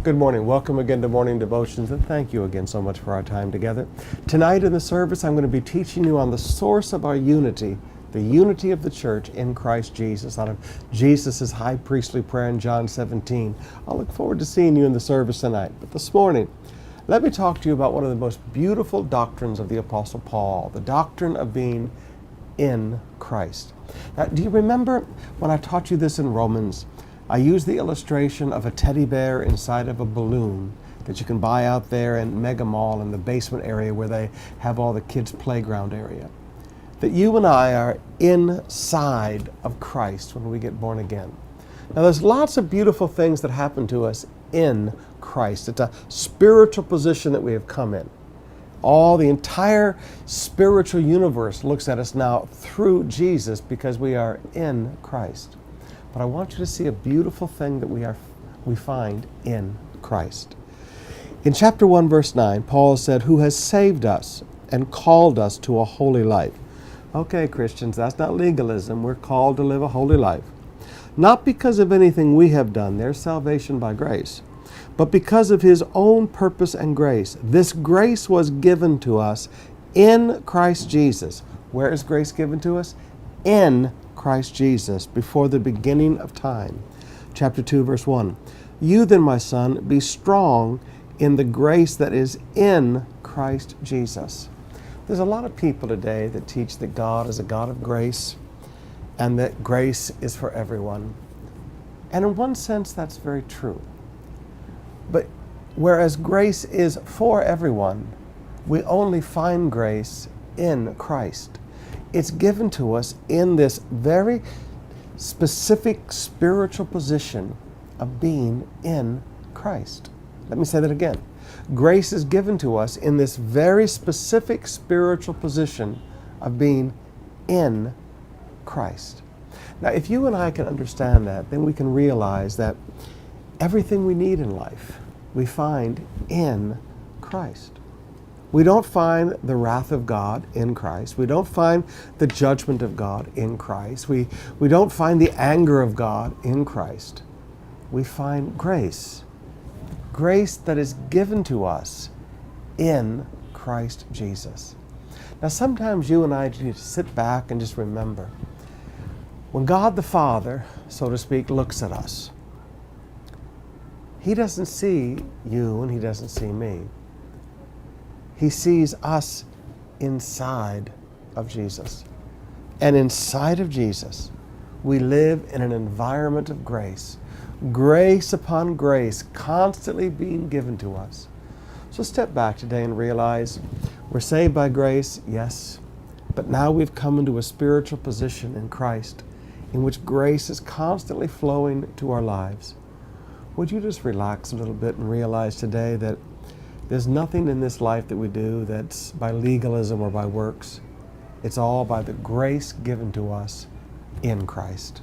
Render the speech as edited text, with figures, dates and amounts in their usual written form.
Good morning. Welcome again to Morning Devotions, and thank you again so much for our time together. Tonight in the service, I'm going to be teaching you on the source of our unity, the unity of the church in Christ Jesus, out of Jesus' high priestly prayer in John 17. I look forward to seeing you in the service tonight. But this morning, let me talk to you about one of the most beautiful doctrines of the Apostle Paul, the doctrine of being in Christ. Now, do you remember when I taught you this in Romans? I used the illustration of a teddy bear inside of a balloon that you can buy out there in Mega Mall in the basement area where they have all the kids' playground area. That you and I are inside of Christ when we get born again. Now there's lots of beautiful things that happen to us in Christ. It's a spiritual position that we have come in. The entire spiritual universe looks at us now through Jesus because we are in Christ. But I want you to see a beautiful thing that we find in Christ. In chapter 1, verse 9, Paul said, "Who has saved us and called us to a holy life." Okay, Christians, that's not legalism. We're called to live a holy life. Not because of anything we have done, there's salvation by grace, but because of His own purpose and grace. This grace was given to us in Christ Jesus. Where is grace given to us? In Christ Jesus, before the beginning of time. Chapter 2, verse 1. "You then, my son, be strong in the grace that is in Christ Jesus." There's a lot of people today that teach that God is a God of grace and that grace is for everyone. And in one sense, that's very true. But whereas grace is for everyone, we only find grace in Christ. It's given to us in this very specific spiritual position of being in Christ. Let me say that again. Grace is given to us in this very specific spiritual position of being in Christ. Now, if you and I can understand that, then we can realize that everything we need in life we find in Christ. We don't find the wrath of God in Christ. We don't find the judgment of God in Christ. We don't find the anger of God in Christ. We find grace. Grace that is given to us in Christ Jesus. Now sometimes you and I need to sit back and just remember, when God the Father, so to speak, looks at us, He doesn't see you and He doesn't see me. He sees us inside of Jesus. And inside of Jesus, we live in an environment of grace. Grace upon grace constantly being given to us. So step back today and realize we're saved by grace, yes, but now we've come into a spiritual position in Christ in which grace is constantly flowing to our lives. Would you just relax a little bit and realize today that there's nothing in this life that we do that's by legalism or by works. It's all by the grace given to us in Christ.